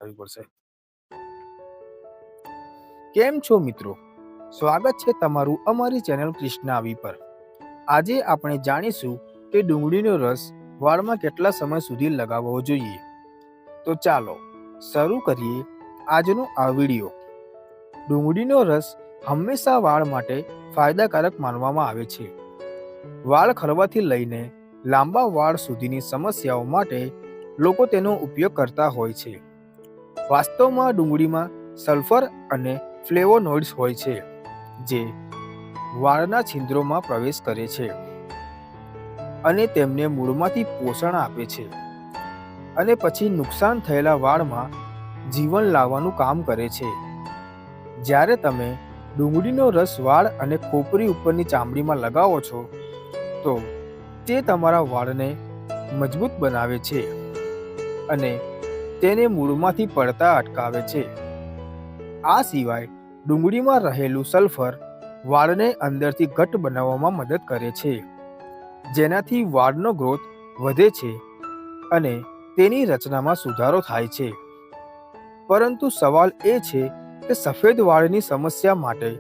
કરવી પડશે। કેમ છો મિત્રો? સ્વાગત છે તમારું અમારી ચેનલ કૃષ્ણા આવી પર। આજે આપણે જાણીશું કે ડુંગળીનો રસ વાળમાં કેટલા સમય સુધી લગાવવો જોઈએ। તો ચાલો શરૂ કરીએ આજનો આ વિડીયો। ડુંગળીનો રસ હંમેશા વાળ માટે ફાયદાકારક માનવામાં આવે છે। વાળ ખરવાથી લઈને લાંબા વાળ સુધીની સમસ્યાઓ માટે લોકો તેનો ઉપયોગ કરતા હોય છે। વાસ્તવમાં ડુંગળીમાં સલ્ફર અને ફ્લેવોનોઇડ્સ હોય છે જે વાળના છિદ્રોમાં પ્રવેશ કરે છે અને તેમને મૂળમાંથી પોષણ આપે છે અને પછી નુકસાન થયેલા વાળમાં જીવન લાવવાનું કામ કરે છે। જ્યારે તમે ડુંગળીનો રસ વાળ અને ખોપરી ઉપરની ચામડીમાં લગાવો છો તો તે તમારા વાળને મજબૂત બનાવે છે અને તેને મૂળમાંથી પડતા અટકાવે છે। આ સિવાય ડુંગળીમાં રહેલું સલ્ફર વાળને અંદરથી ઘટ્ટ બનાવવામાં મદદ કરે છે જેનાથી વાળનો ગ્રોથ વધે છે અને તેની રચનામાં સુધારો થાય છે। પરંતુ સવાલ એ છે કે સફેદ વાળની સમસ્યા માટે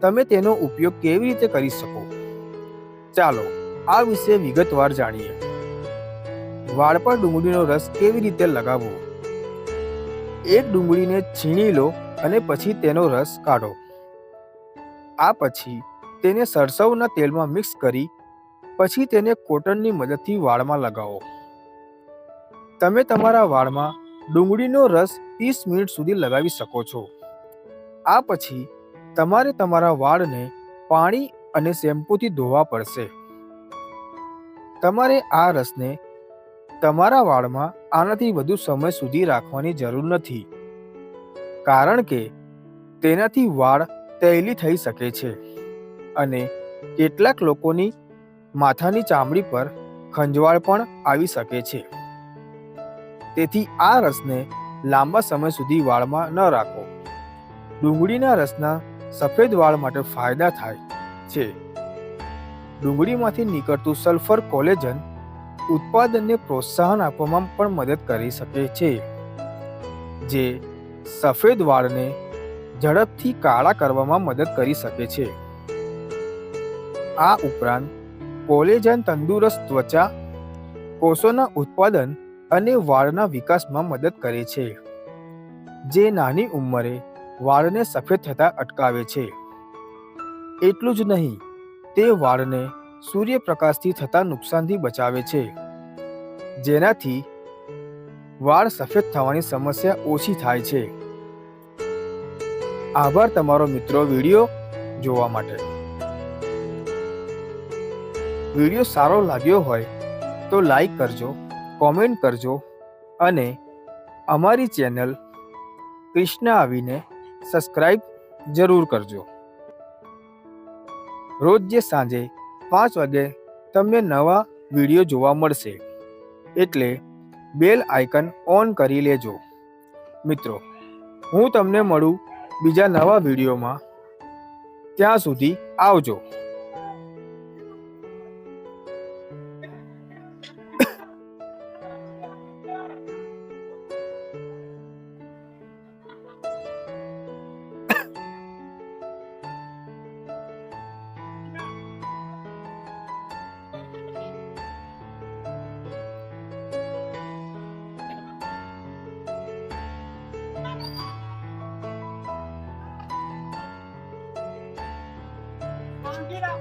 તમે તેનો ઉપયોગ કેવી રીતે કરી શકો। ચાલો આ વિશે વિગતવાર જાણીએ। વાળ પર ડુંગળીનો રસ કેવી રીતે લગાવવો। એક ડુંગળીને છીણી લો અને પછી તેનો રસ કાઢો। આ પછી તેને સરસવના તેલમાં મિક્સ કરી પછી તેને કોટનની મદદથી વાળમાં લગાવો। તમે તમારા વાળમાં ડુંગળીનો રસ 30 મિનિટ સુધી લગાવી શકો છો। આ પછી તમારે તમારા વાળને પાણી અને શેમ્પૂથી ધોવા પડશે। તમારે આ રસને તમારા વાળમાં આનાથી વધુ સમય સુધી રાખવાની જરૂર નથી કારણ કે તેનાથી વાળ તૈલી થઈ શકે છે અને કેટલાક લોકોની માથાની ચામડી પર ખંજવાળ પણ આવી શકે છે। તેથી આ રસને લાંબા સમય સુધી વાળમાં ન રાખો। ડુંગળીના રસના સફેદ વાળ માટે ફાયદા થાય છે। ડુંગળીમાંથી નીકળતું સલ્ફર કોલેજન ઉત્પાદનને પ્રોત્સાહન આપવામાં પણ મદદ કરી શકે છે જે સફેદ વાળને ઝડપથી કાળા કરવામાં મદદ કરી શકે છે। આ ઉપરાંત કોલેજન તંદુરસ્ત ત્વચા કોષોના ઉત્પાદન અને વાળના વિકાસમાં મદદ કરે છે જે નાની ઉંમરે વાળને સફેદ થતા અટકાવે છે। એટલું જ નહીં, તે વાળને સૂર્યપ્રકાશથી થતા નુકસાનથી બચાવે છે જેનાથી વાળ સફેદ થવાની સમસ્યા ઓછી થાય છે। આભાર તમારો મિત્રો વિડીયો જોવા માટે। વિડીયો સારો લાગ્યો હોય તો લાઈક કરજો, કોમેન્ટ કરજો અને અમારી ચેનલ કૃષ્ણા આવીને સબસ્ક્રાઈબ જરૂર કરજો। રોજ જે સાંજે 5 વાગે તમને નવા વિડીયો જોવા મળશે એટલે બેલ આઇકન ઓન કરી લેજો। મિત્રો હું તમને મળું બીજા નવા વિડીયોમાં। ત્યાં સુધી આવજો। Get out,